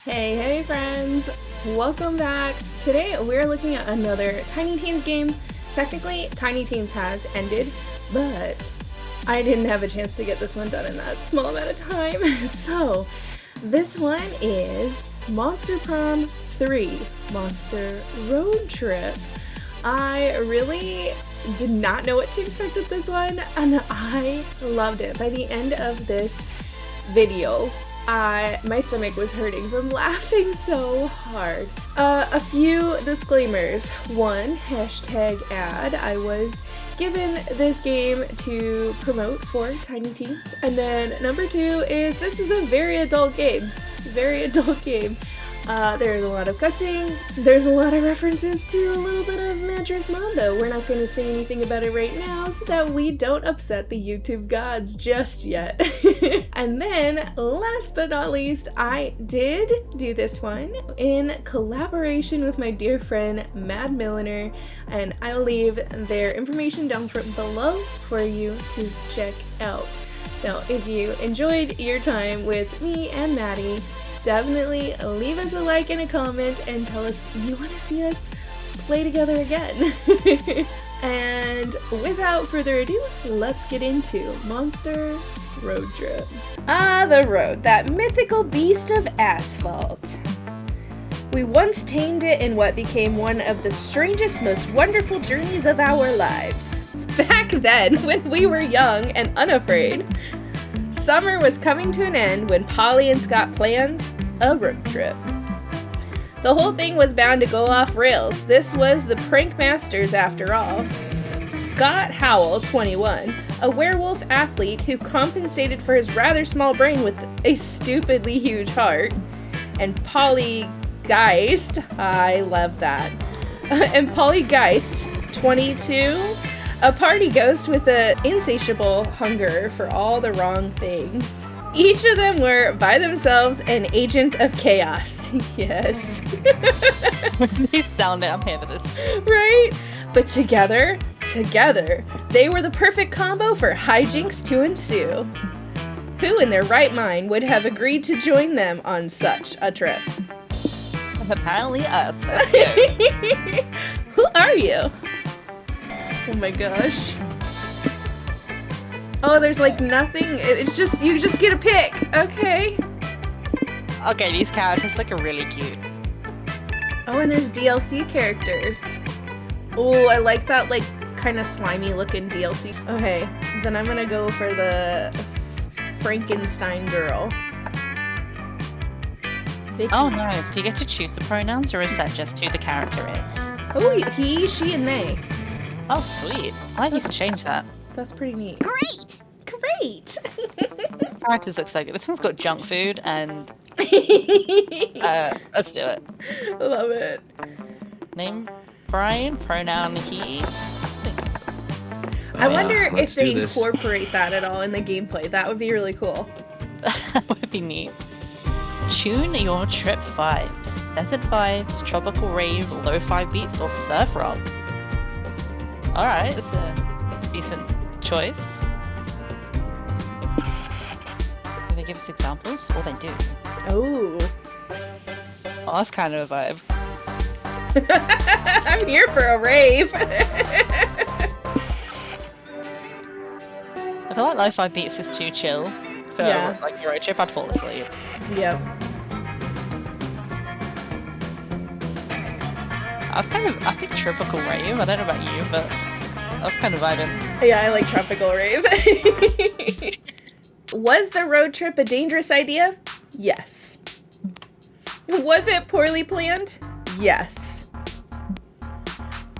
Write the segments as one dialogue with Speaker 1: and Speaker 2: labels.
Speaker 1: Hey friends! Welcome back! Today we're looking at another Tiny Teams game. Technically, Tiny Teams has ended, but I didn't have a chance to get this one done in that small amount of time. So, this one is Monster Prom 3, Monster Roadtrip. I really did not know what to expect with this one, and I loved it. By the end of this video, my stomach was hurting from laughing so hard. A few disclaimers. One, hashtag ad. I was given this game to promote for Tiny Teams. And then number two is this is a very adult game. Very adult game. There's a lot of cussing, there's a lot of references to a little bit of Mattress Mondo. We're not going to say anything about it right now so that we don't upset the YouTube gods just yet. And then, last but not least, I did do this one in collaboration with my dear friend Mad Milliner, and I'll leave their information down below for you to check out. So if you enjoyed your time with me and Maddie, definitely leave us a like and a comment and tell us you want to see us play together again. And without further ado, let's get into Monster Roadtrip. The road, that mythical beast of asphalt. We once tamed it in what became one of the strangest, most wonderful journeys of our lives. Back then, when we were young and unafraid, summer was coming to an end when Polly and Scott planned a road trip. The whole thing was bound to go off rails. This was the Prank Masters after all. Scott Howell, 21, a werewolf athlete who compensated for his rather small brain with a stupidly huge heart, and Polly Geist, I love that, and Polly Geist, 22, a party ghost with an insatiable hunger for all the wrong things. Each of them were, by themselves, an agent of chaos. Yes.
Speaker 2: When you sound it, I'm here for this.
Speaker 1: Right? But together, they were the perfect combo for hijinks to ensue. Who in their right mind would have agreed to join them on such a trip?
Speaker 2: Apparently us. Let's go.
Speaker 1: Who are you? Oh my gosh. Oh, there's like nothing. It's just, you just get a pick. Okay.
Speaker 2: Okay, these characters look really cute.
Speaker 1: Oh, and there's DLC characters. Oh, I like that like kind of slimy looking DLC. Okay, then I'm gonna go for the Frankenstein girl. Vicky.
Speaker 2: Oh no, do you get to choose the pronouns or is that just who the character is?
Speaker 1: Oh, he, she, and they.
Speaker 2: Oh sweet. I think you can change that.
Speaker 1: That's pretty neat.
Speaker 3: Great!
Speaker 1: Great!
Speaker 2: Characters look so good. This one's got junk food and let's do it.
Speaker 1: Love it.
Speaker 2: Name Brian, pronoun he.
Speaker 1: I wonder if
Speaker 4: let's
Speaker 1: they
Speaker 4: do this.
Speaker 1: incorporate that at all in the gameplay. That would be really cool.
Speaker 2: That would be neat. Tune your trip vibes. Desert vibes, tropical rave, lo-fi beats, or surf rock. Alright, it's a decent choice. Do they give us examples? Or they do.
Speaker 1: Oh.
Speaker 2: Oh, that's kind of a vibe.
Speaker 1: I'm here for a rave.
Speaker 2: I feel like lo-fi beats is too chill for like a road trip. I'd fall asleep.
Speaker 1: Yep.
Speaker 2: I think tropical rave. I don't know about you, but I was kind of vibing.
Speaker 1: Yeah, I like tropical rave. Was the road trip a dangerous idea? Yes. Was it poorly planned? Yes.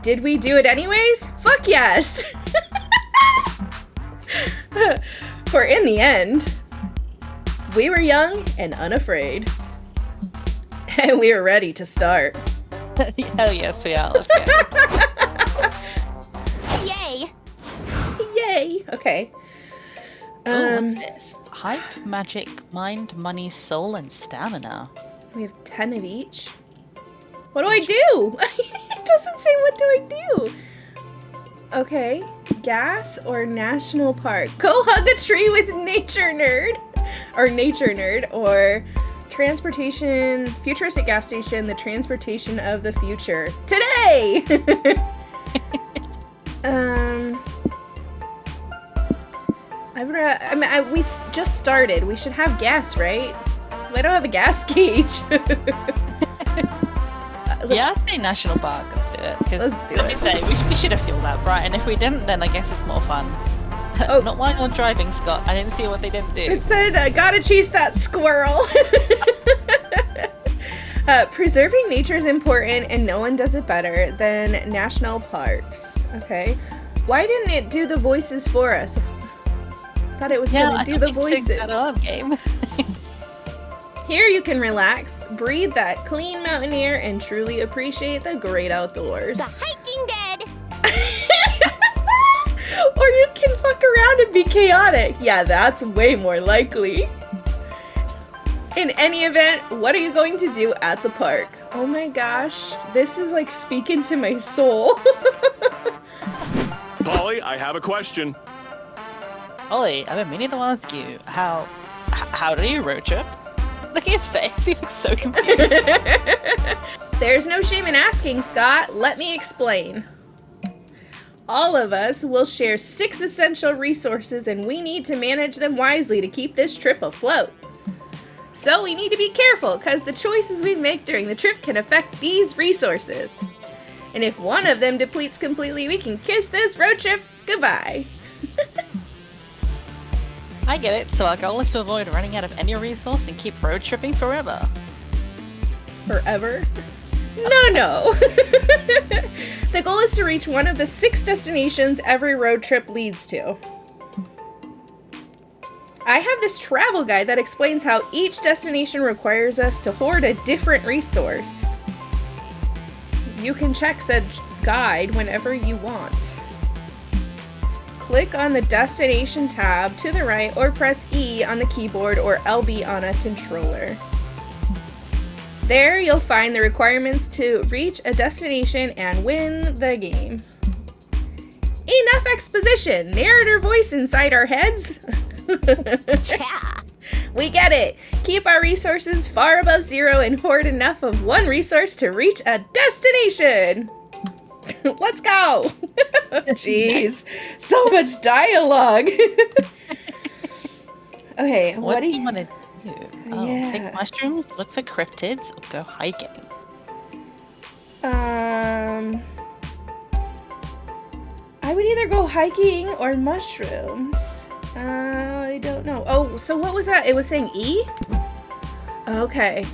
Speaker 1: Did we do it anyways? Fuck yes! For in the end, we were young and unafraid. And we were ready to start.
Speaker 2: Hell yes, we are. Let's go.
Speaker 3: Yay!
Speaker 1: Yay! Okay.
Speaker 2: What's this? Hype, magic, mind, money, soul, and stamina.
Speaker 1: We have 10 of each. What do I do? It doesn't say what do I do. Okay. Gas or national park? Go hug a tree with nature nerd. Or futuristic gas station, the transportation of the future. Today! We just started. We should have gas, right? I don't have a gas gauge.
Speaker 2: Yeah, I say national park. Let's do it.
Speaker 1: Let's do
Speaker 2: let
Speaker 1: it.
Speaker 2: me say, we should have fueled up, right? And if we didn't, then I guess it's more fun.
Speaker 1: Oh.
Speaker 2: Not while you're driving, Scott. I didn't see what they didn't do.
Speaker 1: It said, gotta chase that squirrel. Preserving nature is important, and no one does it better than national parks. Okay. Why didn't it do the voices for us? Thought it was gonna do the voices.
Speaker 2: That on, game.
Speaker 1: Here you can relax, breathe that clean mountain air, and truly appreciate the great outdoors.
Speaker 3: The hiking dead.
Speaker 1: Or you can fuck around and be chaotic. Yeah, that's way more likely. In any event, what are you going to do at the park? Oh my gosh, this is like speaking to my soul.
Speaker 4: Polly, I have a question.
Speaker 2: Ollie, I've been meaning to ask you, how do you road trip? Look at his face, he looks so confused.
Speaker 1: There's no shame in asking, Scott. Let me explain. All of us will share 6 essential resources, and we need to manage them wisely to keep this trip afloat. So we need to be careful, because the choices we make during the trip can affect these resources. And if one of them depletes completely, we can kiss this road trip goodbye.
Speaker 2: I get it, so our goal is to avoid running out of any resource and keep road tripping forever.
Speaker 1: Forever? No. The goal is to reach one of the 6 destinations every road trip leads to. I have this travel guide that explains how each destination requires us to hoard a different resource. You can check said guide whenever you want. Click on the destination tab to the right or press E on the keyboard or LB on a controller. There you'll find the requirements to reach a destination and win the game. Enough exposition! Narrator voice inside our heads?
Speaker 3: Yeah.
Speaker 1: We get it! Keep our resources far above 0 and hoard enough of one resource to reach a destination! Let's go! Jeez, so much dialogue! Okay,
Speaker 2: What do you want to do? Oh,
Speaker 1: Yeah.
Speaker 2: pick mushrooms, look for cryptids, or go hiking.
Speaker 1: I would either go hiking or mushrooms. I don't know. Oh, so what was that? It was saying E? Okay.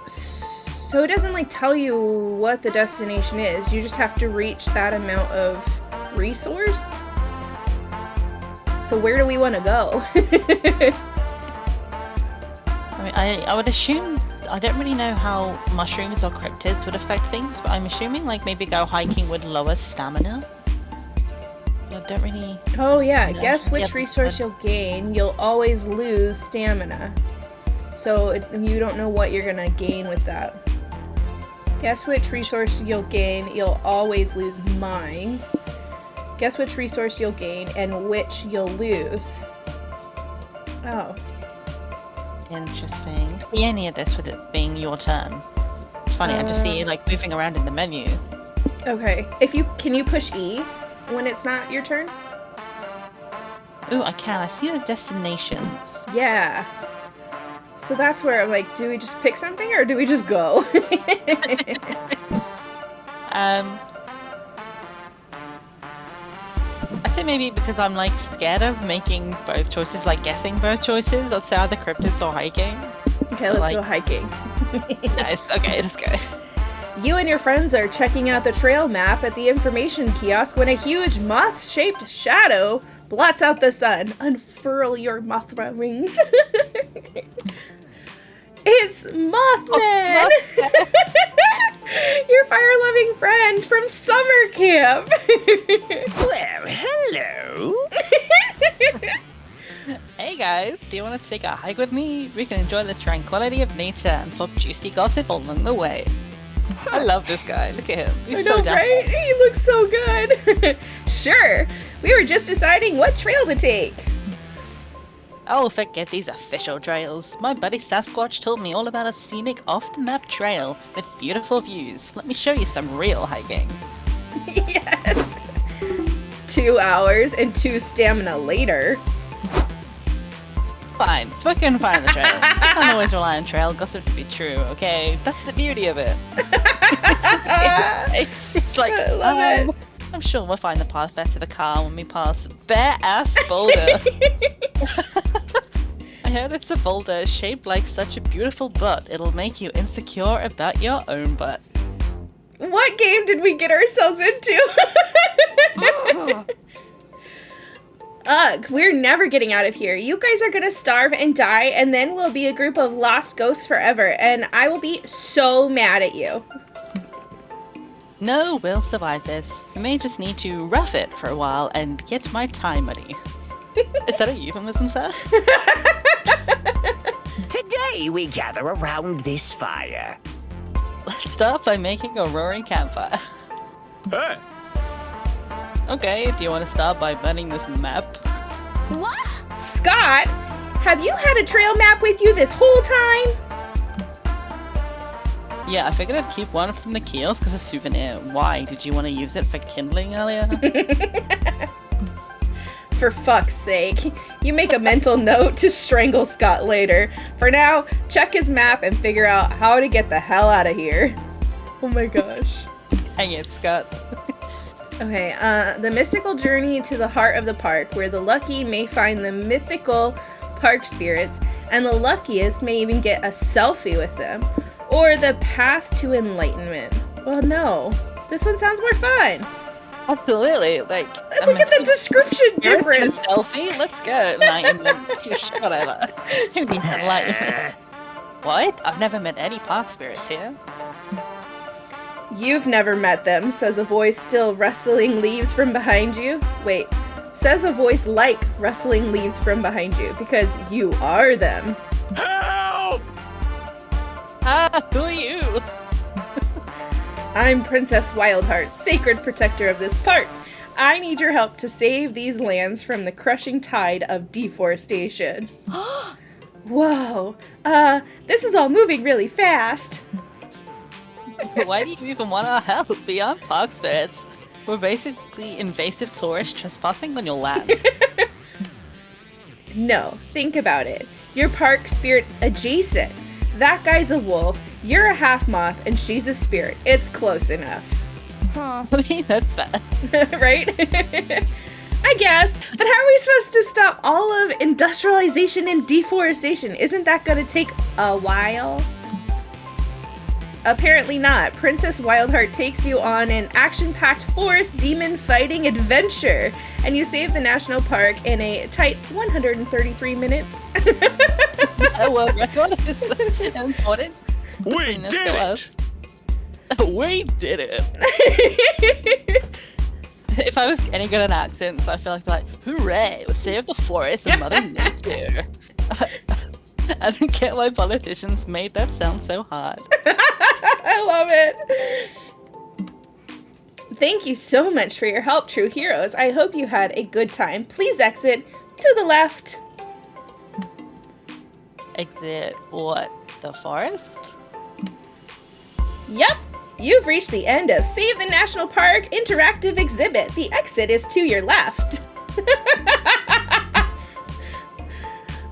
Speaker 1: So it doesn't like tell you what the destination is. You just have to reach that amount of resource. So where do we want to go?
Speaker 2: I would assume, I don't really know how mushrooms or cryptids would affect things, but I'm assuming like maybe go hiking would lower stamina. I don't really...
Speaker 1: Oh yeah,
Speaker 2: Yeah.
Speaker 1: guess which
Speaker 2: Yep,
Speaker 1: resource
Speaker 2: good.
Speaker 1: you'll gain. You'll always lose stamina. So you don't know what you're gonna gain with that. Guess which resource you'll gain. You'll always lose mind. Guess which resource you'll gain and which you'll lose. Oh.
Speaker 2: Interesting. See any of this with it being your turn? It's funny, I just see you like moving around in the menu.
Speaker 1: Okay. Can you push E when it's not your turn?
Speaker 2: Ooh, I can. I see the destinations.
Speaker 1: Yeah. So that's where I'm like, do we just pick something or do we just go?
Speaker 2: I say maybe because I'm like scared of making both choices, like guessing both choices. I'd say either cryptids or hiking.
Speaker 1: Okay, let's
Speaker 2: Like-
Speaker 1: go hiking.
Speaker 2: Nice. Okay, let's go.
Speaker 1: You and your friends are checking out the trail map at the information kiosk when a huge moth-shaped shadow blots out the sun. Unfurl your Mothra wings. It's Mothman! Your fire-loving friend from summer camp.
Speaker 4: Well, hello.
Speaker 2: Hey guys, do you want to take a hike with me? We can enjoy the tranquility of nature and swap juicy gossip along the way. I love this guy. Look at him. He's
Speaker 1: I know,
Speaker 2: so down.
Speaker 1: right? He looks so good. Sure. We were just deciding what trail to take.
Speaker 2: Oh, forget these official trails. My buddy Sasquatch told me all about a scenic off-the-map trail with beautiful views. Let me show you some real hiking.
Speaker 1: Yes! 2 hours and 2 stamina later.
Speaker 2: Fine, so I can find the trail. I can't always rely on trail gossip to be true, okay? That's the beauty of it. it's like,
Speaker 1: I love it.
Speaker 2: I'm sure we'll find the path back to the car when we pass bare-ass boulder. I heard it's a boulder shaped like such a beautiful butt, it'll make you insecure about your own butt.
Speaker 1: What game did we get ourselves into? Ugh, we're never getting out of here. You guys are gonna starve and die, and then we'll be a group of lost ghosts forever, and I will be so mad at you.
Speaker 2: No, we'll survive this. We may just need to rough it for a while and get my time money. Is that a euphemism, sir?
Speaker 5: Today we gather around this fire.
Speaker 2: Let's start by making a roaring campfire.
Speaker 4: Hey,
Speaker 2: Okay, do you want to start by burning this map?
Speaker 3: What?
Speaker 1: Scott, have you had a trail map with you this whole time?
Speaker 2: Yeah, I figured I'd keep one from the kiosk as a souvenir. Why? Did you want to use it for kindling earlier?
Speaker 1: For fuck's sake. You make a mental note to strangle Scott later. For now, check his map and figure out how to get the hell out of here. Oh my gosh.
Speaker 2: Hang it, Scott.
Speaker 1: Okay, the mystical journey to the heart of the park, where the lucky may find the mythical park spirits, and the luckiest may even get a selfie with them. Or the path to enlightenment. Well, no. This one sounds more fun.
Speaker 2: Absolutely, like...
Speaker 1: Look at the description difference.
Speaker 2: Selfie? Let's go. Enlightenment. Whatever. Who needs enlightenment? What? I've never met any park spirits here.
Speaker 1: You've never met them, says a voice still rustling leaves from behind you. Wait, says a voice like rustling leaves from behind you, because you are them.
Speaker 4: help!
Speaker 2: Ah, who are you?
Speaker 1: I'm Princess Wildheart, sacred protector of this park. I need your help to save these lands from the crushing tide of deforestation. Whoa, this is all moving really fast.
Speaker 2: Why do you even want our help? Beyond park spirits, we're basically invasive tourists trespassing on your land.
Speaker 1: No, think about it. You're park spirit adjacent. That guy's a wolf, you're a half moth, and she's a spirit. It's close enough.
Speaker 3: Huh.
Speaker 2: I mean, that's fair.
Speaker 1: Right? I guess. But how are we supposed to stop all of industrialization and deforestation? Isn't that gonna take a while? Apparently not. Princess Wildheart takes you on an action-packed forest demon fighting adventure, and you save the national park in a tight 133 minutes.
Speaker 2: A world record is important.
Speaker 4: We did it!
Speaker 2: We did it! If I was any good at accents, I feel like, hooray, we saved the forest and Mother Nature. I don't get why politicians made that sound so hard.
Speaker 1: I love it. Thank you so much for your help, true heroes. I hope you had a good time. Please exit to the left.
Speaker 2: Exit what? The forest?
Speaker 1: Yep, you've reached the end of Save the National Park interactive exhibit. The exit is to your left.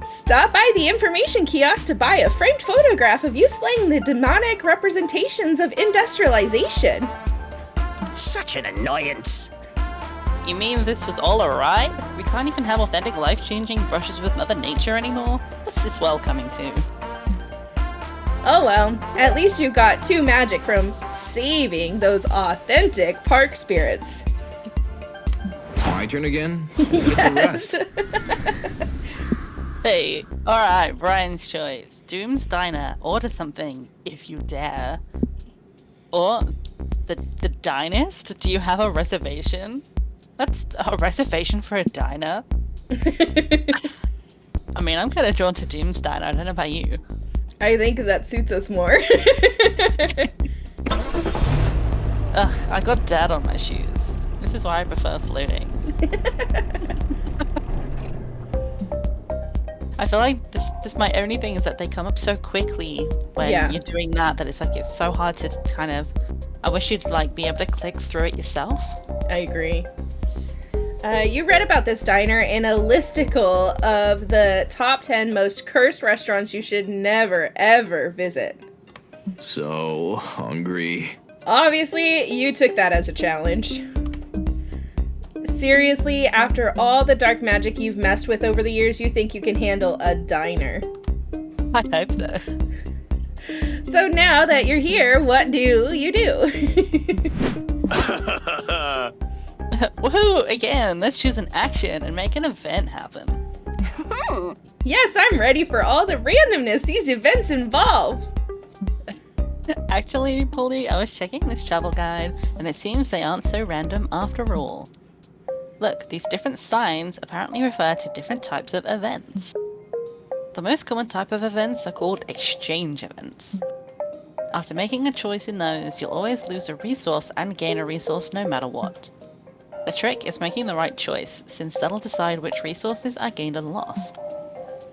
Speaker 1: Stop by the information kiosk to buy a framed photograph of you slaying the demonic representations of industrialization.
Speaker 5: Such an annoyance.
Speaker 2: You mean this was all a ride? We can't even have authentic life-changing brushes with Mother Nature anymore? What's this world coming to?
Speaker 1: Oh well, at least you got 2 magic from saving those authentic park spirits.
Speaker 6: My turn again?
Speaker 1: Yes.
Speaker 2: Hey, alright, Brian's choice. Doom's Diner. Order something, if you dare. Or, the Dinest? Do you have a reservation? That's a reservation for a diner? I mean, I'm kind of drawn to Doom's Diner. I don't know about you.
Speaker 1: I think that suits us more.
Speaker 2: Ugh, I got dirt on my shoes. This is why I prefer floating. I feel like this my only thing is that they come up so quickly when you're doing that it's like it's so hard to kind of. I wish you'd like be able to click through it yourself.
Speaker 1: I agree. You read about this diner in a listicle of the top 10 most cursed restaurants you should never ever visit.
Speaker 6: So hungry.
Speaker 1: Obviously, you took that as a challenge. Seriously, after all the dark magic you've messed with over the years, you think you can handle a diner?
Speaker 2: I hope so.
Speaker 1: So now that you're here, what do you do?
Speaker 2: Woohoo! Again, let's choose an action and make an event happen.
Speaker 1: Yes, I'm ready for all the randomness these events involve.
Speaker 2: Actually, Polly, I was checking this travel guide, and it seems they aren't so random after all. Look, these different signs apparently refer to different types of events. The most common type of events are called exchange events. After making a choice in those, you'll always lose a resource and gain a resource no matter what. The trick is making the right choice, since that'll decide which resources are gained and lost.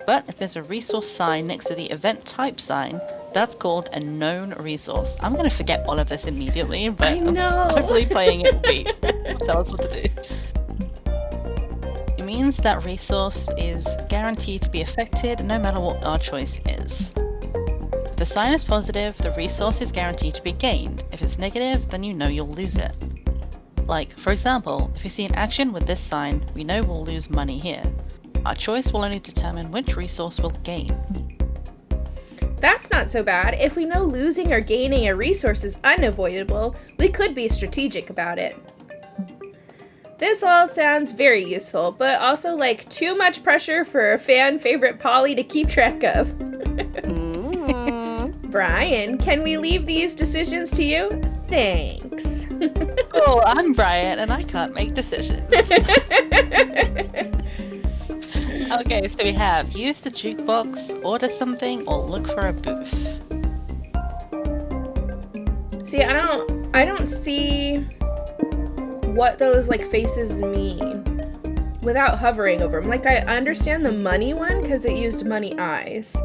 Speaker 2: But if there's a resource sign next to the event type sign, that's called a known resource. I'm gonna forget all of this immediately, but
Speaker 1: I know.
Speaker 2: hopefully playing it will tell us what to do. It means that resource is guaranteed to be affected no matter what our choice is. If the sign is positive, the resource is guaranteed to be gained. If it's negative, then you know you'll lose it. Like, for example, if you see an action with this sign, we know we'll lose money here. Our choice will only determine which resource we'll gain.
Speaker 1: That's not so bad. If we know losing or gaining a resource is unavoidable, we could be strategic about it. This all sounds very useful, but also like too much pressure for a fan favorite Polly to keep track of. Brian, can we leave these decisions to you? Thanks.
Speaker 2: Oh, I'm Brian, and I can't make decisions. Okay, so we have use the jukebox, order something, or look for a booth.
Speaker 1: See, I don't see what those like faces mean without hovering over them. Like, I understand the money one because it used money eyes,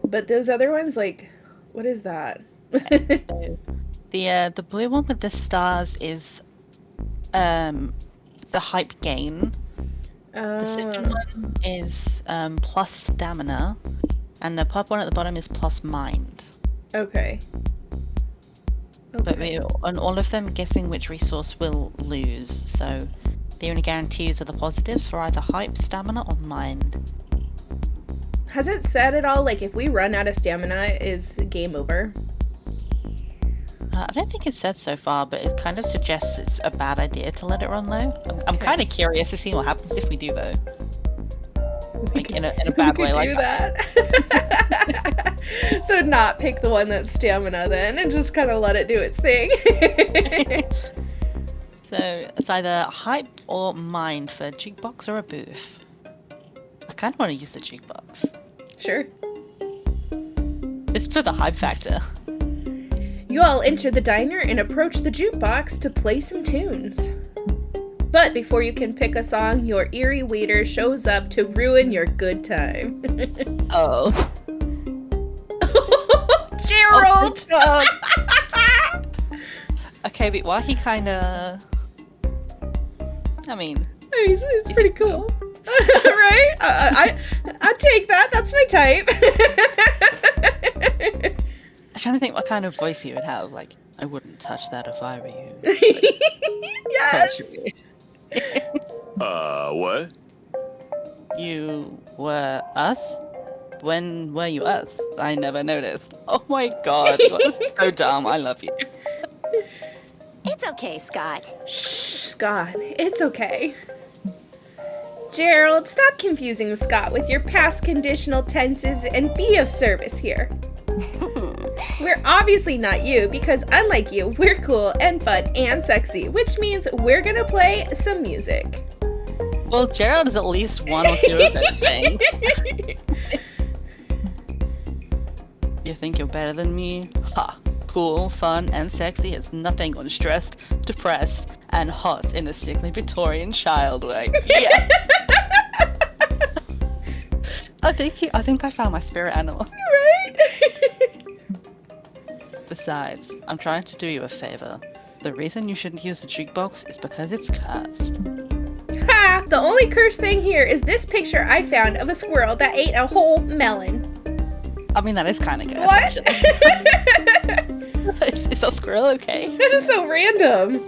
Speaker 1: but those other ones, like, what is that?
Speaker 2: The blue one with the stars is the hype gain. The second one is plus stamina, and the purple one at the bottom is plus mind.
Speaker 1: Okay.
Speaker 2: But on all of them, guessing which resource we'll lose. So the only guarantees are the positives for either hype, stamina, or mind.
Speaker 1: Has it said at all, like, if we run out of stamina, is game over?
Speaker 2: I don't think it said so far, but it kind of suggests it's a bad idea to let it run low. I'm kind of curious to see what happens if we do, though. Like, in a bad way like
Speaker 1: that. So not pick the one that's stamina then, and just kind of let it do its thing.
Speaker 2: So it's either hype or mind for jukebox or a booth. I kind of want to use the jukebox.
Speaker 1: Sure.
Speaker 2: It's for the hype factor.
Speaker 1: You all enter the diner and approach the jukebox to play some tunes. But before you can pick a song, your eerie waiter shows up to ruin your good time.
Speaker 2: Oh.
Speaker 1: Gerald!
Speaker 2: Oh, okay, but why he kinda... I mean...
Speaker 1: He's pretty cool. Right? I take that. That's my type.
Speaker 2: I'm trying to think what kind of voice he would have. Like, I wouldn't touch that if I were you.
Speaker 1: Yes!
Speaker 4: What?
Speaker 2: You were us? When were you us? I never noticed. Oh my god, that's so dumb. I love you.
Speaker 3: It's okay, Scott.
Speaker 1: Shh, Scott. It's okay. Gerald, stop confusing Scott with your past conditional tenses and be of service here. We're obviously not you because unlike you, we're cool and fun and sexy, which means we're gonna play some music.
Speaker 2: Well, Gerald is at least one or two of those things. You think you're better than me? Ha! Cool, fun, and sexy is nothing on stressed, depressed, and hot in a sickly Victorian child way. Yeah! I think I found my spirit animal.
Speaker 1: Right?
Speaker 2: Besides, I'm trying to do you a favor. The reason you shouldn't use the jukebox is because it's cursed.
Speaker 1: Ha! The only cursed thing here is this picture I found of a squirrel that ate a whole melon.
Speaker 2: I mean, that is kind of good.
Speaker 1: What?
Speaker 2: Is that squirrel okay?
Speaker 1: That is so random.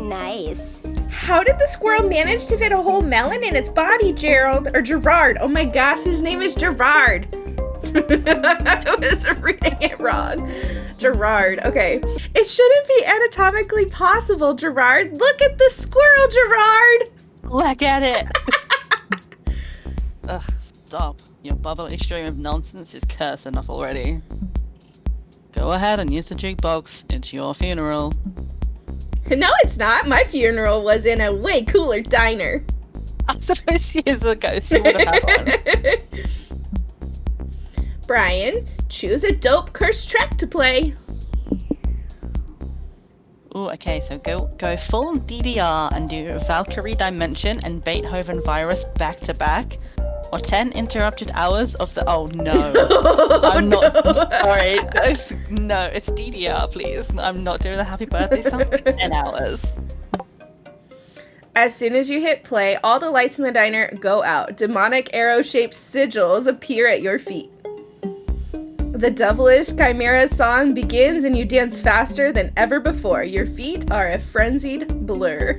Speaker 3: Nice.
Speaker 1: How did the squirrel manage to fit a whole melon in its body, Gerald? Or Gerard. Oh my gosh, his name is Gerard. I was reading it wrong. Gerard. Okay. It shouldn't be anatomically possible, Gerard. Look at the squirrel, Gerard.
Speaker 2: Look at it! Ugh, stop. Your bubbly stream of nonsense is cursed enough already. Go ahead and use the jukebox. It's your funeral.
Speaker 1: No, it's not. My funeral was in a way cooler diner.
Speaker 2: I suppose she is a ghost. She would have had one.
Speaker 1: Brian, choose a dope cursed track to play.
Speaker 2: Ooh, okay, so go full DDR and do Valkyrie Dimension and Beethoven Virus back to back. Or 10 interrupted hours of the— oh no. I'm not— sorry. No, it's DDR, please. I'm not doing the happy birthday song for 10 hours.
Speaker 1: As soon as you hit play, all the lights in the diner go out. Demonic arrow-shaped sigils appear at your feet. The devilish chimera song begins and you dance faster than ever before. Your feet are a frenzied blur.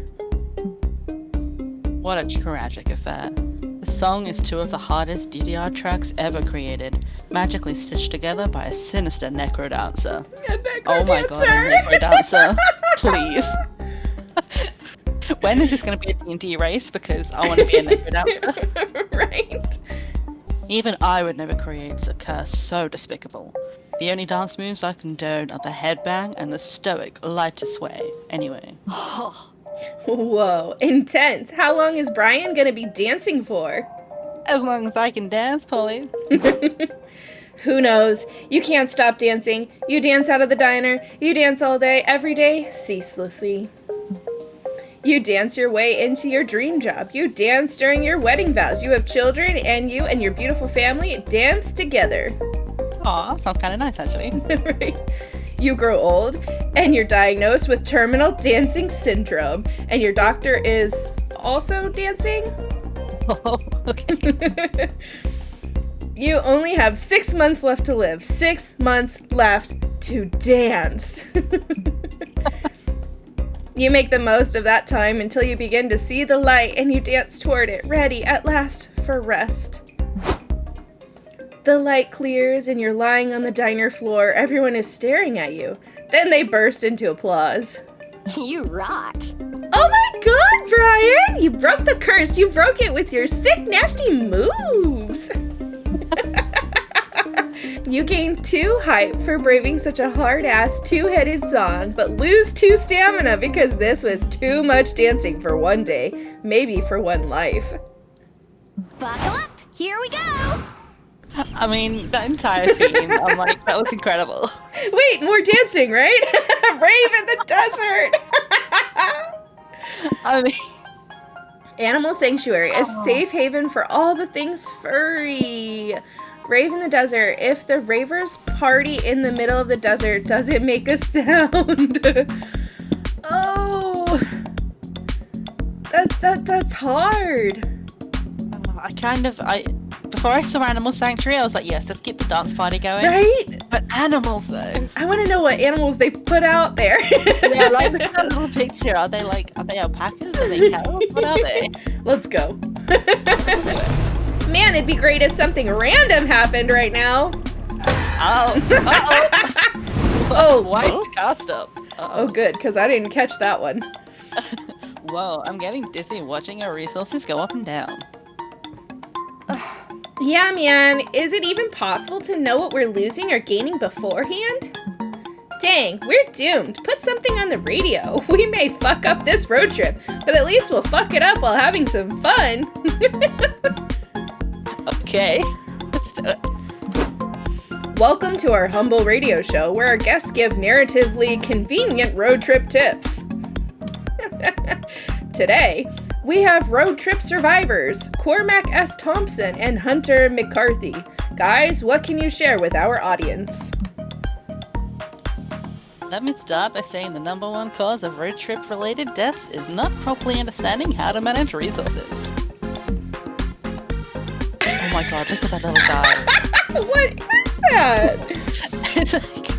Speaker 2: What a tragic affair. The song is 2 of the hardest DDR tracks ever created, magically stitched together by a sinister necro dancer. Oh my god, a necro dancer. Please. When is this going to be a D&D race? Because I want to be a necro dancer.
Speaker 1: Right?
Speaker 2: Even I would never create a curse so despicable. The only dance moves I condone are the headbang and the stoic lighter sway. Anyway.
Speaker 1: Whoa, intense. How long is Brian gonna be dancing for?
Speaker 2: As long as I can dance, Polly.
Speaker 1: Who knows? You can't stop dancing. You dance out of the diner. You dance all day, every day, ceaselessly. You dance your way into your dream job. You dance during your wedding vows. You have children, and you and your beautiful family dance together.
Speaker 2: Aw, sounds kind of nice, actually.
Speaker 1: Right? You grow old, and you're diagnosed with terminal dancing syndrome, and your doctor is also dancing?
Speaker 2: Oh, okay.
Speaker 1: You only have 6 months left to live. 6 months left to dance. You make the most of that time until you begin to see the light and you dance toward it, ready at last for rest. The light clears and you're lying on the diner floor. Everyone is staring at you. Then they burst into applause.
Speaker 3: You rock.
Speaker 1: Oh my god, Brian! You broke the curse. You broke it with your sick, nasty moves. You gain 2 hype for braving such a hard-ass 2-headed song, but lose 2 stamina because this was too much dancing for one day, maybe for one life.
Speaker 3: Buckle up. Here we go.
Speaker 2: I mean, that entire scene, I'm like, that was incredible.
Speaker 1: Wait, more dancing, right? Rave in the desert!
Speaker 2: I mean...
Speaker 1: Animal Sanctuary, a safe haven for all the things furry. Rave in the desert. If the ravers party in the middle of the desert, does it make a sound? Oh, that's hard.
Speaker 2: Before I saw Animal Sanctuary, I was like, yes, let's keep the dance party going.
Speaker 1: Right?
Speaker 2: But animals, though.
Speaker 1: I want to know what animals they put out there.
Speaker 2: Yeah, like the little picture. Are they alpacas? Are they cows? What are they?
Speaker 1: Let's go. Man, it'd be great if something random happened right now.
Speaker 2: Oh. Uh-oh.
Speaker 1: Oh.
Speaker 2: Why is the cast up?
Speaker 1: Oh, good, because I didn't catch that one.
Speaker 2: Whoa, I'm getting dizzy watching our resources go up and down.
Speaker 1: Yeah, man. Is it even possible to know what we're losing or gaining beforehand? Dang, we're doomed. Put something on the radio. We may fuck up this road trip, but at least we'll fuck it up while having some fun.
Speaker 2: Okay, let's do it.
Speaker 1: Welcome to our humble radio show where our guests give narratively convenient road trip tips. Today, We have road trip survivors, Cormac S. Thompson and Hunter McCarthy. Guys, what can you share with our audience?
Speaker 2: Let me start by saying the number one cause of road trip related deaths is not properly understanding how to manage resources. Oh my god, look at that little guy.
Speaker 1: What is that?
Speaker 2: It's like,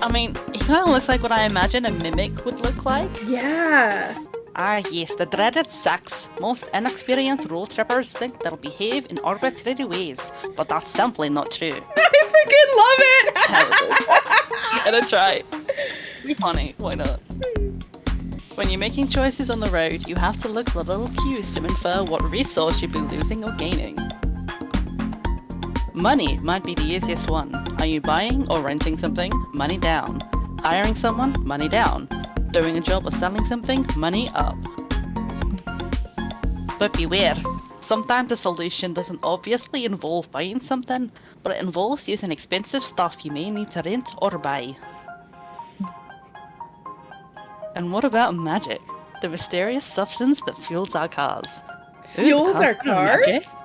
Speaker 2: I mean, he kind of looks like what I imagine a mimic would look like.
Speaker 1: Yeah.
Speaker 2: Ah yes, the dreaded sax. Most inexperienced road trippers think they'll behave in arbitrary ways, but that's simply not true.
Speaker 1: I freaking love it!
Speaker 2: Gotta try. Be funny, why not? When you're making choices on the road, you have to look for little cues to infer what resource you'll be losing or gaining. Money might be the easiest one. Are you buying or renting something? Money down. Hiring someone? Money down. Doing a job or selling something? Money up. But beware. Sometimes the solution doesn't obviously involve buying something, but it involves using expensive stuff you may need to rent or buy. And what about magic? The mysterious substance that fuels our cars.
Speaker 1: Fuels our cars?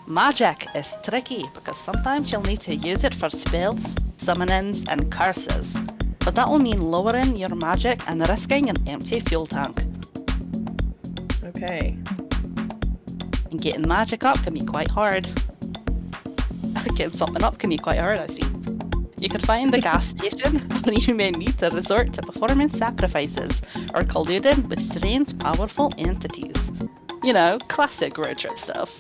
Speaker 2: Magic is tricky because sometimes you'll need to use it for spells, summonings, and curses. But that will mean lowering your magic and risking an empty fuel tank.
Speaker 1: Okay.
Speaker 2: And getting magic up can be quite hard. Getting something up can be quite hard, I see. You can find the gas station, or you may need to resort to performing sacrifices or colluding with strange, powerful entities. You know, classic road trip stuff.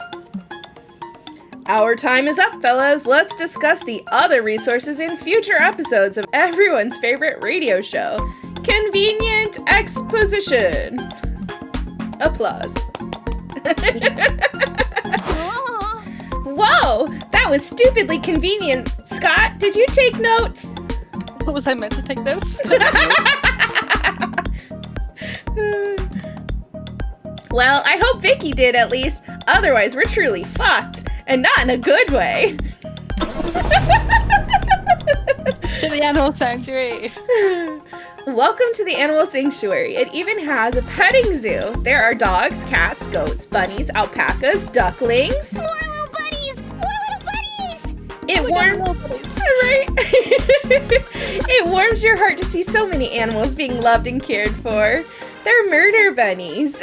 Speaker 1: Our time is up, fellas. Let's discuss the other resources in future episodes of everyone's favorite radio show, Convenient Exposition. Applause. Whoa, that was stupidly convenient. Scott, did you take notes?
Speaker 2: What was I meant to take notes?
Speaker 1: Well, I hope Vicky did at least. Otherwise, we're truly fucked. And not in a good way.
Speaker 2: To the animal sanctuary.
Speaker 1: Welcome to the Animal Sanctuary. It even has a petting zoo. There are dogs, cats, goats, bunnies, alpacas, ducklings.
Speaker 3: More little buddies! More little buddies!
Speaker 1: It warms, right? It warms your heart to see so many animals being loved and cared for. They're murder bunnies.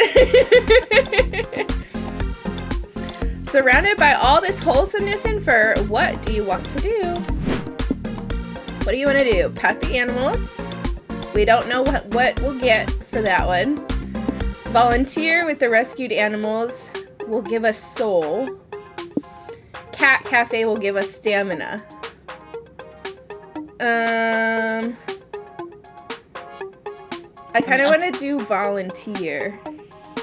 Speaker 1: Surrounded by all this wholesomeness and fur, what do you want to do? What do you want to do? Pet the animals? We don't know what we'll get for that one. Volunteer with the rescued animals will give us soul. Cat Cafe will give us stamina. I kind of want to do volunteer.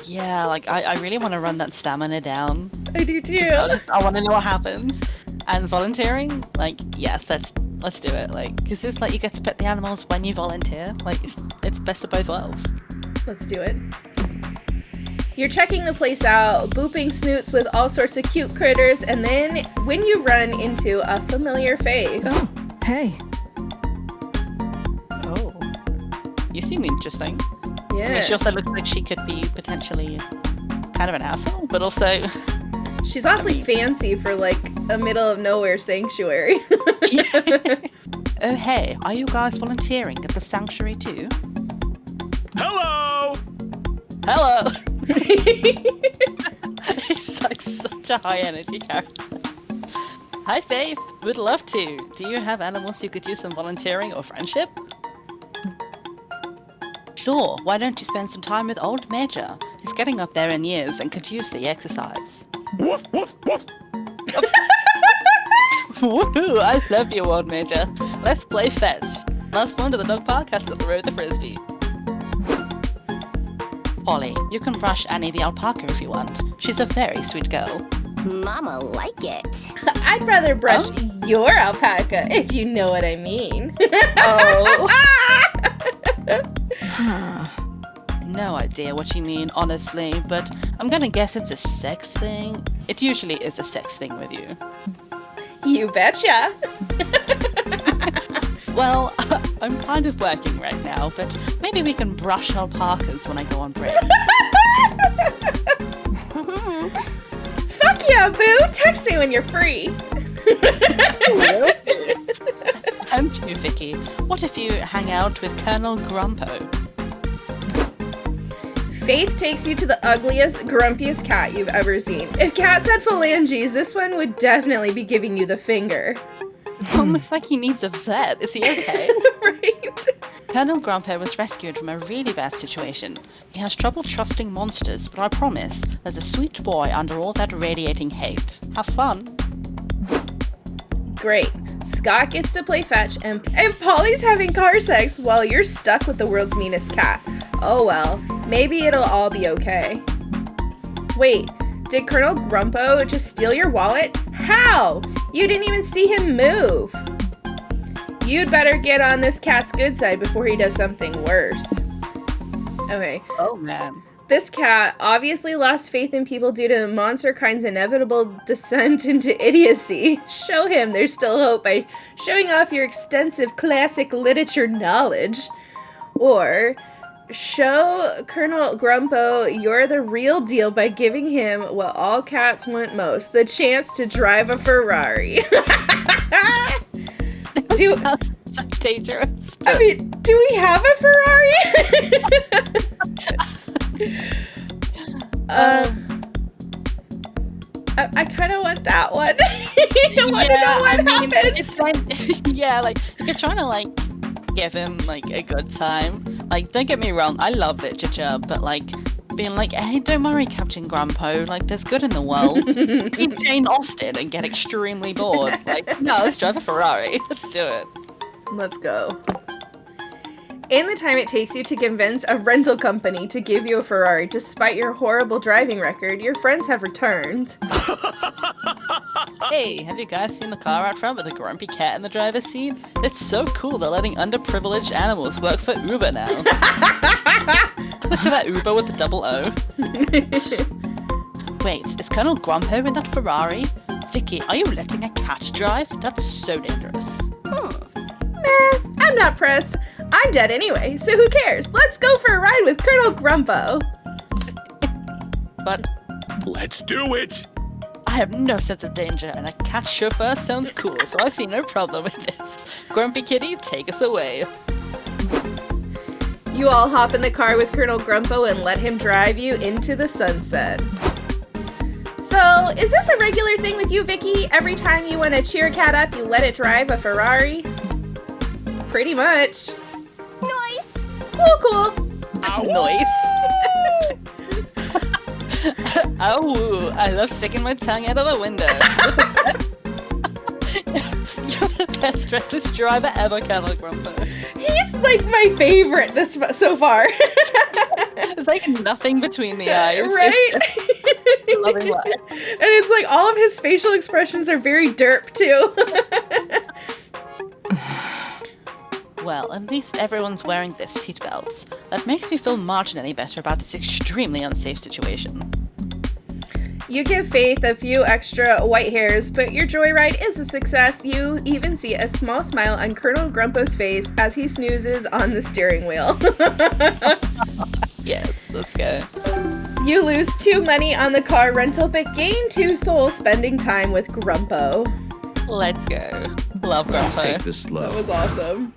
Speaker 2: Yeah, like, I really want to run that stamina down.
Speaker 1: I do too.
Speaker 2: I want to know what happens. And volunteering, like, yes, let's do it. Like, because it's like you get to pet the animals when you volunteer. Like, it's best of both worlds.
Speaker 1: Let's do it. You're checking the place out, booping snoots with all sorts of cute critters, and then when you run into a familiar face.
Speaker 7: Oh, hey.
Speaker 2: Oh. You seem interesting.
Speaker 1: Yeah.
Speaker 2: I mean, she also looks like she could be potentially kind of an asshole, but also...
Speaker 1: She's awfully fancy for, like, a middle-of-nowhere sanctuary.
Speaker 2: Oh, hey, are you guys volunteering at the sanctuary too?
Speaker 4: Hello!
Speaker 2: Hello! He's like such a high-energy character. Hi, Faith. Would love to. Do you have animals who could use some volunteering or friendship? Sure, why don't you spend some time with old Major? He's getting up there in years and could use the exercise.
Speaker 4: Woof, woof, woof.
Speaker 2: Woohoo! I love you, old Major. Let's play fetch. Last one to the dog park has to throw the frisbee. Polly, you can brush Annie the alpaca if you want. She's a very sweet girl.
Speaker 3: Mama like it.
Speaker 1: I'd rather brush your alpaca, if you know what I mean.
Speaker 2: Oh. No idea what you mean, honestly, but I'm gonna guess it's a sex thing. It usually is a sex thing with you.
Speaker 1: You betcha.
Speaker 2: Well, I'm kind of working right now, but maybe we can brush our parkas when I go on break.
Speaker 1: Fuck yeah, boo! Text me when you're free.
Speaker 2: And you, Vicky, what if you hang out with Colonel Grumpo?
Speaker 1: Faith takes you to the ugliest, grumpiest cat you've ever seen. If cats had phalanges, this one would definitely be giving you the finger.
Speaker 2: Almost like he needs a vet. Is he okay?
Speaker 1: Right?
Speaker 2: Colonel Grumpo was rescued from a really bad situation. He has trouble trusting monsters, but I promise, there's a sweet boy under all that radiating hate. Have fun.
Speaker 1: Great. Scott gets to play fetch, and Polly's having car sex while you're stuck with the world's meanest cat. Oh well, maybe it'll all be okay. Wait, did Colonel Grumpo just steal your wallet? How? You didn't even see him move. You'd better get on this cat's good side before he does something worse. Okay.
Speaker 2: Oh man.
Speaker 1: This cat obviously lost faith in people due to Monster Kind's inevitable descent into idiocy. Show him there's still hope by showing off your extensive classic literature knowledge. Or show Colonel Grumpo you're the real deal by giving him what all cats want most, the chance to drive a Ferrari.
Speaker 2: That's so dangerous.
Speaker 1: I mean, do we have a Ferrari? I kind of want that one. I want to know what happens.
Speaker 2: It's like, yeah, like, if you're trying to, like, give him, like, a good time, like, don't get me wrong, I love literature, but, like, being like, hey, don't worry, Captain Grumpo, like, there's good in the world. Read Jane Austen and get extremely bored. Like, no, let's drive a Ferrari. Let's do it.
Speaker 1: Let's go. In the time it takes you to convince a rental company to give you a Ferrari, despite your horrible driving record, your friends have returned.
Speaker 2: Hey, have you guys seen the car out front with a grumpy cat in the driver's seat? It's so cool they're letting underprivileged animals work for Uber now. Look at that Uber with the double O. Wait, is Colonel Grumpo in that Ferrari? Vicky, are you letting a cat drive? That's so dangerous.
Speaker 1: I'm not pressed. I'm dead anyway, so who cares? Let's go for a ride with Colonel Grumpo.
Speaker 2: But
Speaker 4: Let's do it!
Speaker 2: I have no sense of danger, and a cat chauffeur sounds cool, so I see no problem with this. Grumpy Kitty, take us away.
Speaker 1: You all hop in the car with Colonel Grumpo and let him drive you into the sunset. So, is this a regular thing with you, Vicky? Every time you want to cheer a cat up, you let it drive a Ferrari? Pretty much.
Speaker 3: Nice.
Speaker 1: Cool.
Speaker 2: Noise. Oh, I love sticking my tongue out of the window. You're the best reckless driver ever, Colonel Grumpo.
Speaker 1: He's like my favorite so far.
Speaker 2: There's like nothing between the eyes.
Speaker 1: Right?
Speaker 2: It's loving life.
Speaker 1: And it's like all of his facial expressions are very derp too.
Speaker 2: Well, at least everyone's wearing their seatbelts. That makes me feel marginally better about this extremely unsafe situation.
Speaker 1: You give Faith a few extra white hairs, but your joyride is a success. You even see a small smile on Colonel Grumpo's face as he snoozes on the steering wheel.
Speaker 2: Yes, let's go.
Speaker 1: You lose 2 money on the car rental, but gain 2 souls spending time with Grumpo.
Speaker 2: Let's go. Love
Speaker 6: Let's
Speaker 2: Grumpo.
Speaker 6: take this
Speaker 1: That
Speaker 6: slow.
Speaker 1: was awesome.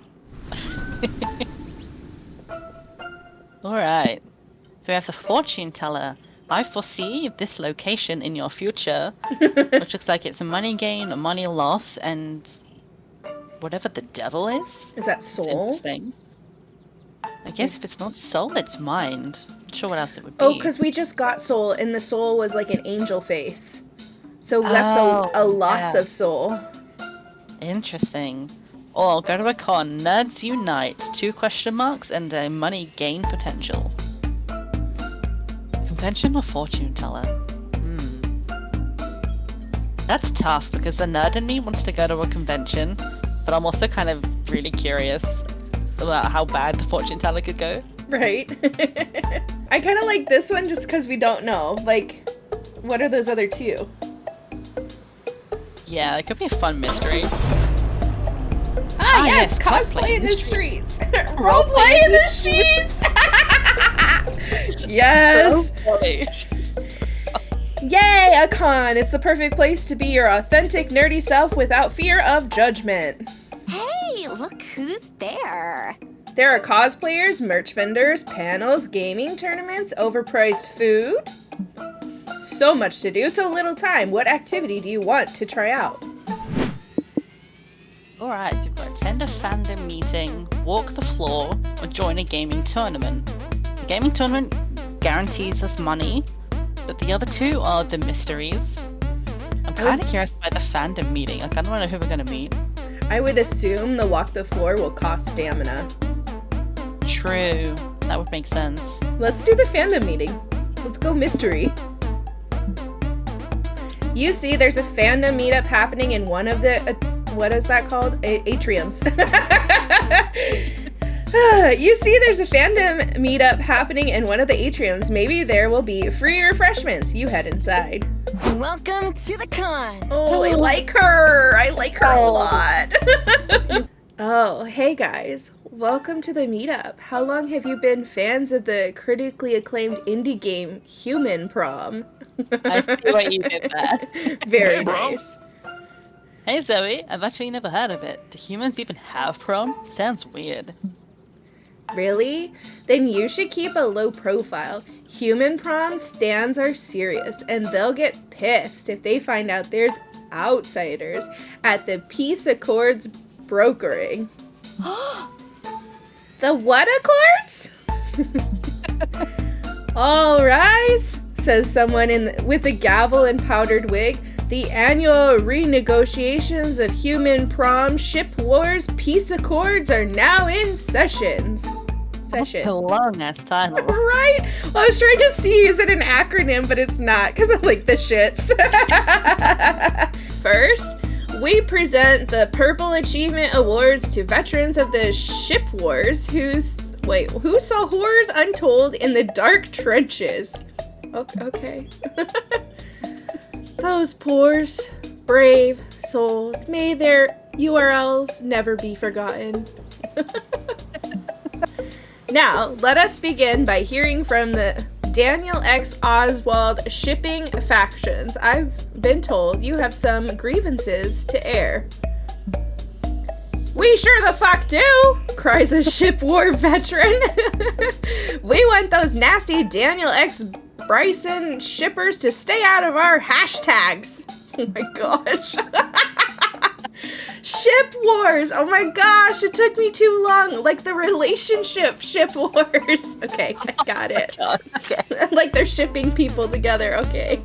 Speaker 2: Alright. So we have the fortune teller. I foresee this location in your future, which looks like it's a money gain, a money loss, and whatever the devil is.
Speaker 1: Is that
Speaker 2: It's
Speaker 1: soul?
Speaker 2: interesting. I guess if it's not soul, it's mind. Not sure what else it would be.
Speaker 1: Oh, because we just got soul, and the soul was like an angel face. So that's
Speaker 2: Oh,
Speaker 1: a loss
Speaker 2: yeah.
Speaker 1: of soul.
Speaker 2: Interesting. Or go to a con, nerds unite, 2 question marks, and a money gain potential. Convention or fortune teller? That's tough, because the nerd in me wants to go to a convention, but I'm also kind of really curious about how bad the fortune teller could go.
Speaker 1: Right? I kind of like this one just because we don't know. Like, what are those other 2?
Speaker 2: Yeah, it could be a fun mystery.
Speaker 1: Yes, cosplay in the streets. Roleplay in the streets. Yes. Yay, a con. It's the perfect place to be your authentic nerdy self without fear of judgment.
Speaker 3: Hey, look who's there.
Speaker 1: There are cosplayers, merch vendors, panels, gaming tournaments, overpriced food. So much to do, so little time. What activity do you want to try out?
Speaker 2: Alright, you've got to attend a fandom meeting, walk the floor, or join a gaming tournament. The gaming tournament guarantees us money, but the other two are the mysteries. I'm kind of curious about the fandom meeting. Like, I don't know who we're going to meet.
Speaker 1: I would assume the walk the floor will cost stamina.
Speaker 2: True. That would make sense.
Speaker 1: Let's do the fandom meeting. Let's go mystery. You see, there's a fandom meetup happening in one of the, what is that called? Atriums. You see, there's a fandom meetup happening in one of the atriums. Maybe there will be free refreshments. You head inside.
Speaker 3: Welcome to the con.
Speaker 1: Oh, I like her. I like her a lot. Oh, hey guys. Welcome to the meetup. How long have you been fans of the critically acclaimed indie game Human Prom?
Speaker 2: I see why you did that.
Speaker 1: Very
Speaker 4: Hey, bro.
Speaker 1: nice.
Speaker 2: Hey Zoe, I've actually never heard of it. Do humans even have prom? Sounds weird.
Speaker 1: Really? Then you should keep a low profile. Human Prom stands are serious, and they'll get pissed if they find out there's outsiders at the Peace Accords brokering. The what Accords? All rise, says someone with a gavel and powdered wig. The annual renegotiations of Human Prom Ship Wars Peace Accords are now in sessions.
Speaker 2: That's a long-ass title.
Speaker 1: Right? Well, I was trying to see, is it an acronym, but it's not, because I'm like the shits. First, we present the Purple Achievement Awards to veterans of the Ship Wars who saw horrors untold in the dark trenches. Okay. Those poor, brave souls, may their URLs never be forgotten. Now, let us begin by hearing from the Daniel X. Oswald shipping factions. I've been told you have some grievances to air. We sure the fuck do, cries a ship war veteran. We want those nasty Daniel X. Bryson shippers to stay out of our hashtags. Oh my gosh. Ship wars! Oh my gosh, it took me too long. Like the relationship ship wars. Okay, I got it.
Speaker 2: Okay.
Speaker 1: Like they're shipping people together, okay.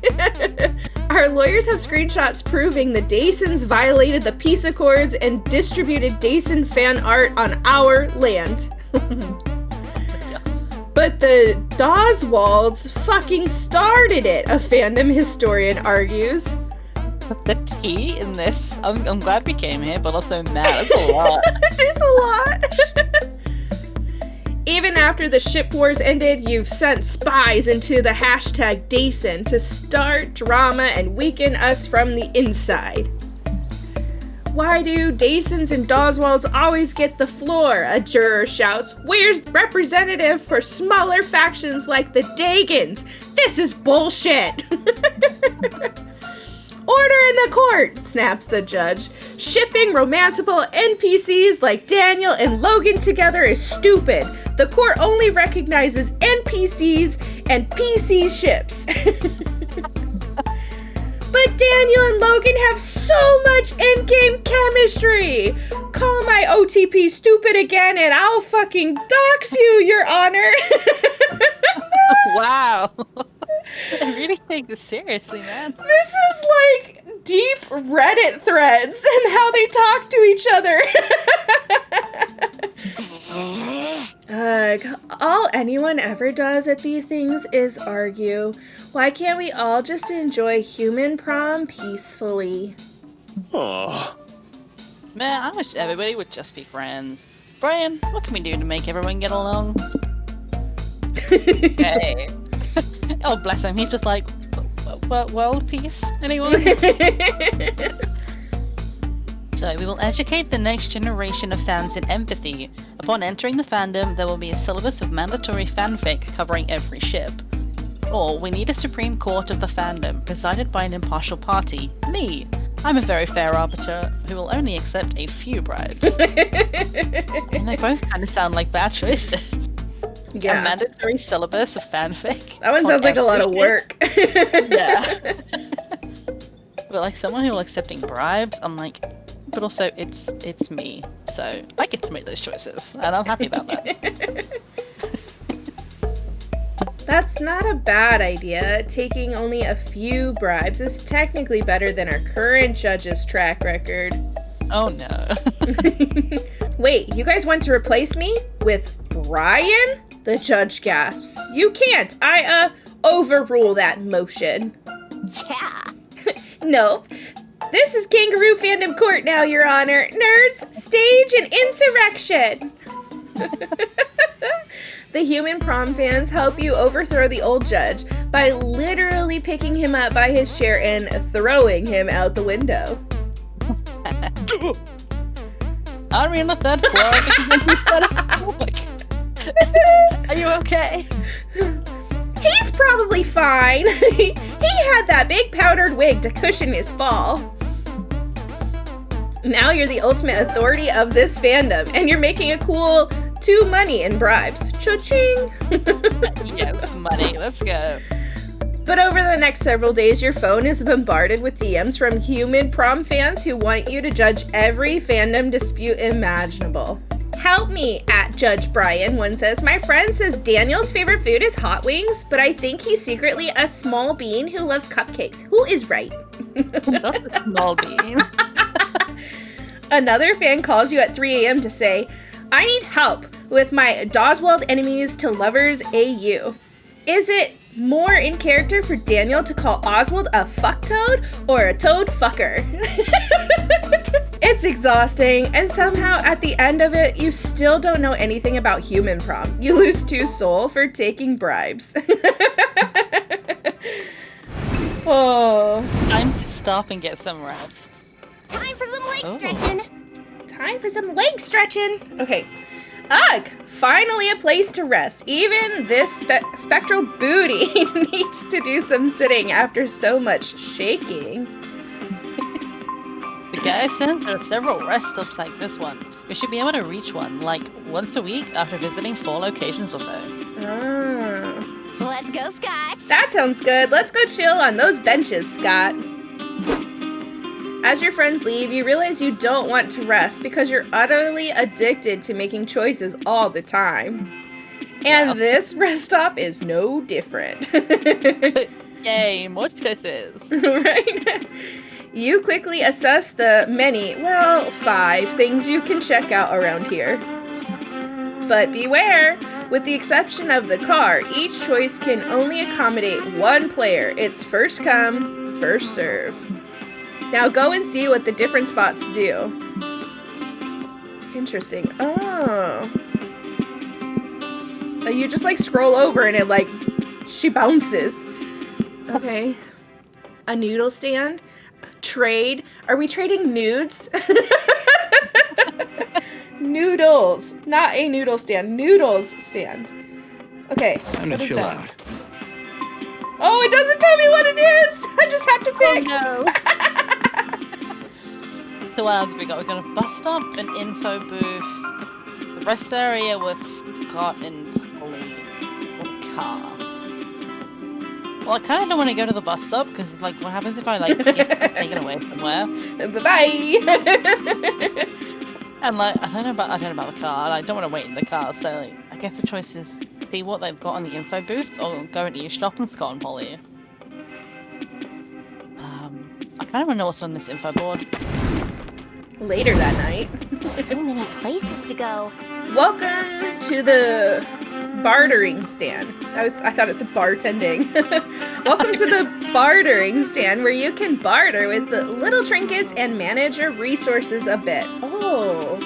Speaker 1: Our lawyers have screenshots proving the Daysons violated the peace accords and distributed Dayson fan art on our land. But the Doswalds fucking started it, a fandom historian argues.
Speaker 2: The tea in this, I'm glad we came here, but also mad. That's a lot.
Speaker 1: It's a lot. Even after the ship wars ended, you've sent spies into the hashtag Dayson to start drama and weaken us from the inside. Why do Daysons and Doswalds always get the floor? A juror shouts. Where's the representative for smaller factions like the Dagans? This is bullshit. Order in the court, snaps the judge. Shipping romanceable NPCs like Daniel and Logan together is stupid. The court only recognizes NPCs and PC ships. But Daniel and Logan have so much in-game chemistry. Call my OTP stupid again and I'll fucking dox you, Your Honor.
Speaker 2: Wow. I really take this seriously, man.
Speaker 1: This is like deep Reddit threads and how they talk to each other. All anyone ever does at these things is argue. Why can't we all just enjoy Human Prom peacefully?
Speaker 4: Oh,
Speaker 2: Man, I wish everybody would just be friends. Brian, what can we do to make everyone get along? Hey. Oh, bless him. He's just like, world peace? Anyone? So we will educate the next generation of fans in empathy. Upon entering the fandom, there will be a syllabus of mandatory fanfic covering every ship. Or we need a supreme court of the fandom, presided by an impartial party, me. I'm a very fair arbiter who will only accept a few bribes. And they both kind of sound like bad choices.
Speaker 1: Yeah.
Speaker 2: A mandatory syllabus of fanfic.
Speaker 1: That one sounds like a lot of work.
Speaker 2: Yeah. But like someone who will accepting bribes, I'm like, but also it's me, so I get to make those choices, and I'm happy about that.
Speaker 1: That's not a bad idea. Taking only a few bribes is technically better than our current judge's track record.
Speaker 2: Oh no.
Speaker 1: Wait, you guys want to replace me with Brian? The judge gasps. You can't. I overrule that motion.
Speaker 3: Yeah.
Speaker 1: Nope. This is Kangaroo Fandom Court now, Your Honor. Nerds, stage an insurrection! The human prom fans help you overthrow the old judge by literally picking him up by his chair and throwing him out the window.
Speaker 2: Are we on the third floor? Are you okay?
Speaker 1: He's probably fine. He had that big powdered wig to cushion his fall. Now you're the ultimate authority of this fandom, and you're making a cool 2 money in bribes. Cha-ching!
Speaker 2: Yes, money. Let's go.
Speaker 1: But over the next several days, your phone is bombarded with DMs from human prom fans who want you to judge every fandom dispute imaginable. Help me, at Judge Brian, one says. My friend says Daniel's favorite food is hot wings, but I think he's secretly a small bean who loves cupcakes. Who is right?
Speaker 2: Not a small bean.
Speaker 1: Another fan calls you at 3 a.m. to say, I need help with my Doswald enemies to lovers AU. Is it more in character for Daniel to call Oswald a fucktoad or a toad fucker? It's exhausting, and somehow at the end of it, you still don't know anything about human prom. You lose 2 soul for taking bribes. Oh.
Speaker 2: Time to stop and get some rest.
Speaker 3: Time for some leg stretching.
Speaker 1: Time for some leg stretching. Okay. Ugh! Finally a place to rest. Even this spectral booty needs to do some sitting after so much shaking.
Speaker 2: The guy says there are several rest stops like this one. We should be able to reach one, like, once a week after visiting 4 locations or so.
Speaker 1: Oh.
Speaker 3: Let's go, Scott.
Speaker 1: That sounds good. Let's go chill on those benches, Scott. As your friends leave, you realize you don't want to rest because you're utterly addicted to making choices all the time. And this rest stop is no different.
Speaker 2: Yay, more choices.
Speaker 1: Right? You quickly assess the many, 5 things you can check out around here. But beware, with the exception of the car, each choice can only accommodate 1 player. It's first come, first serve. Now go and see what the different spots do. Interesting. Oh. You just like scroll over and it she bounces. Okay. A noodle stand. Trade. Are we trading nudes? Noodles. Not a noodle stand. Noodles stand. Okay.
Speaker 6: Time to chill out.
Speaker 1: Oh, it doesn't tell me what it is. I just have to pick.
Speaker 2: Oh, no. So what else have we got? We've got a bus stop, an info booth, the rest area with Scott and Polly, or the car. Well, I kind of don't want to go to the bus stop because, what happens if I get taken away somewhere?
Speaker 1: Bye-bye.
Speaker 2: And I don't know about the car. I don't want to wait in the car. So I guess the choice is see what they've got in the info booth, or go and eavesdrop on Scott and Polly. I kind of want to know what's on this info board.
Speaker 1: Later that night.
Speaker 3: So many places to go.
Speaker 1: Welcome to the bartering stand. I thought it's a bartending. Welcome to the bartering stand where you can barter with the little trinkets and manage your resources a bit. Oh.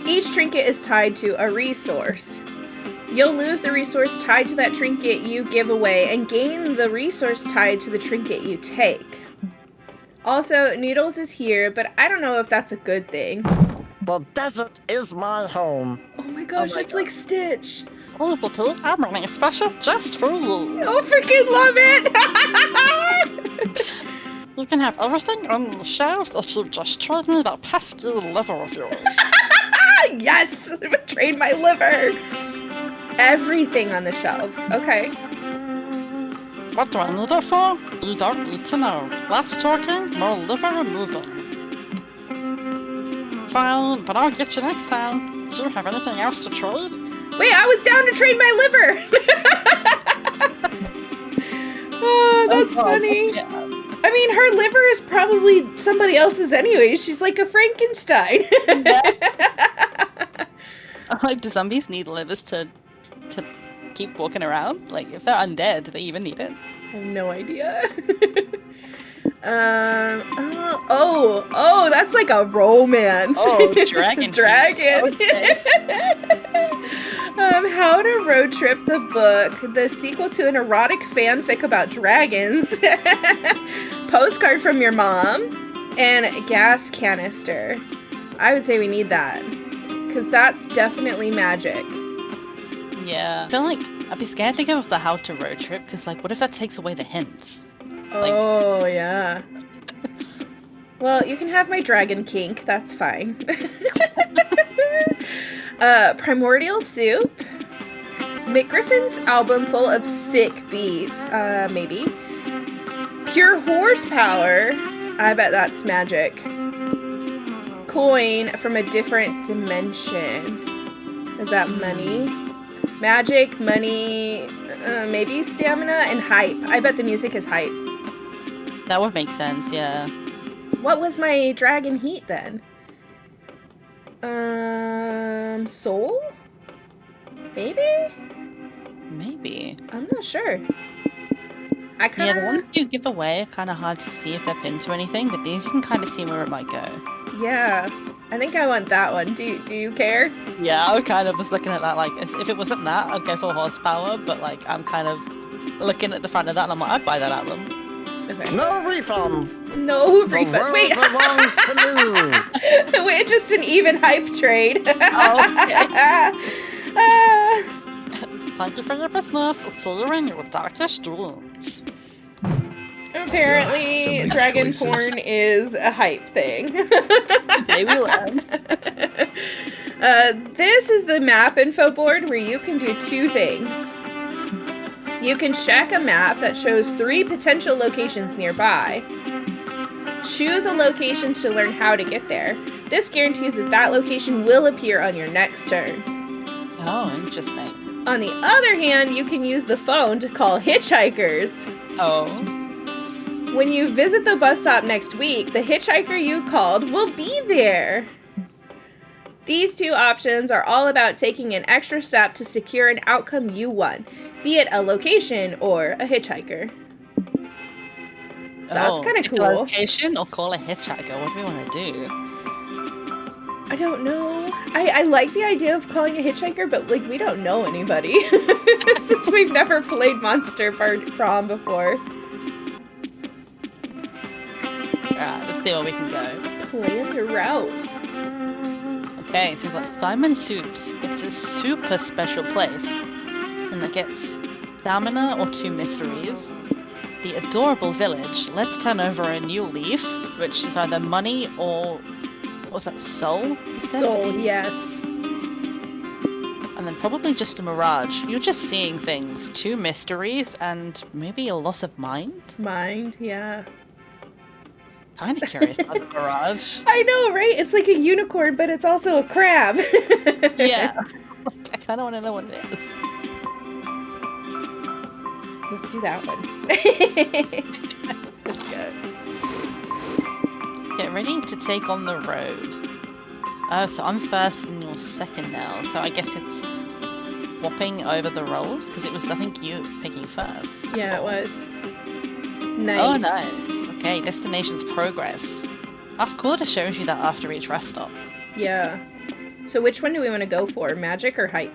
Speaker 1: Each trinket is tied to a resource. You'll lose the resource tied to that trinket you give away and gain the resource tied to the trinket you take. Also, Noodles is here, but I don't know if that's a good thing.
Speaker 7: The desert is my home.
Speaker 1: Oh my gosh, it's like Stitch.
Speaker 2: Oh, Little, I'm running a special just for you.
Speaker 1: Oh, freaking love it!
Speaker 2: You can have everything on the shelves if you just trade me that pesky liver of yours.
Speaker 1: Yes! Trade my liver! Everything on the shelves. Okay.
Speaker 2: What do I need it for? You don't need to know. Less talking, more liver removing. Fine, but I'll get you next time. Do you have anything else to trade?
Speaker 1: Wait, I was down to trade my liver! Oh, that's funny.
Speaker 2: Yeah.
Speaker 1: I mean, her liver is probably somebody else's anyway. She's like a Frankenstein.
Speaker 2: Like, do zombies need livers to keep walking around? Like, if they're undead, do they even need it?
Speaker 1: I have no idea. Oh, that's like a romance.
Speaker 2: Oh, dragon.
Speaker 1: Dragon.
Speaker 2: Okay.
Speaker 1: How to Road Trip the book, the sequel to an erotic fanfic about dragons, postcard from your mom, and gas canister. I would say we need that, because that's definitely magic.
Speaker 2: Yeah. I feel like I'd be scared to go with the how to road trip, because, like, what if that takes away the hints?
Speaker 1: Oh, yeah. Well, you can have my dragon kink, that's fine. Primordial Soup. McGriffin's album full of sick beats, maybe. Pure Horsepower. I bet that's magic. Coin from a different dimension. Is that money? Magic, money, maybe stamina, and hype. I bet the music is hype.
Speaker 2: That would make sense, yeah.
Speaker 1: What was my dragon heat then? Soul? Maybe?
Speaker 2: Maybe.
Speaker 1: I'm not sure. I
Speaker 2: Yeah,
Speaker 1: kind
Speaker 2: the ones
Speaker 1: of...
Speaker 2: you give away are kind of hard to see if they're pinned to anything, but these you can kind of see where it might go.
Speaker 1: Yeah. I think I want that one. Do you care?
Speaker 2: Yeah, I kind of was looking at that, like, if it wasn't that, I'd go for horsepower, but, like, I'm kind of looking at the front of that and I'm like, I'd buy that album.
Speaker 1: Okay.
Speaker 7: No refunds.
Speaker 1: No
Speaker 7: The
Speaker 1: refunds.
Speaker 7: world
Speaker 1: Wait.
Speaker 7: belongs to me.
Speaker 1: Wait, just an even hype trade.
Speaker 2: Thank you for your business. See you in your darkest dreams.
Speaker 1: Apparently,
Speaker 6: So many
Speaker 1: dragon
Speaker 6: choices.
Speaker 1: porn is a hype thing.
Speaker 2: Today we learned.
Speaker 1: This is the map info board where you can do two things. You can check a map that shows 3 potential locations nearby. Choose a location to learn how to get there. This guarantees that that location will appear on your next turn.
Speaker 2: Oh, interesting.
Speaker 1: On the other hand, you can use the phone to call hitchhikers.
Speaker 2: Oh.
Speaker 1: When you visit the bus stop next week, the hitchhiker you called will be there. These 2 options are all about taking an extra step to secure an outcome you want, be it a location or a hitchhiker. That's kind of
Speaker 2: pick a
Speaker 1: cool.
Speaker 2: Location or call a hitchhiker? What do we want to do?
Speaker 1: I don't know. I like the idea of calling a hitchhiker, but like we don't know anybody since we've never played Monster Prom before.
Speaker 2: Alright, let's see where we can go.
Speaker 1: Plan your route.
Speaker 2: Okay, so we've got Simon Soups. It's a super special place. And it gets stamina or 2 mysteries. The adorable village. Let's turn over a new leaf, which is either money or... what was that, soul? You said?
Speaker 1: Soul, yes.
Speaker 2: And then probably just a mirage. You're just seeing things. 2 mysteries and maybe a loss of mind?
Speaker 1: Mind, yeah.
Speaker 2: Kind of curious about the mirage.
Speaker 1: I know, right? It's like a unicorn, but it's also a crab.
Speaker 2: Yeah. I kind of want to know what it is.
Speaker 1: Let's do that one. Let's go.
Speaker 2: Get ready to take on the road. So I'm first and you're second now. So I guess it's swapping over the roles because it was, I think, you picking first.
Speaker 1: Yeah, it was. Nice.
Speaker 2: Oh, nice. Okay, destination's progress. That's cool that it shows you that after each rest stop.
Speaker 1: Yeah. So which one do we want to go for? Magic or hype?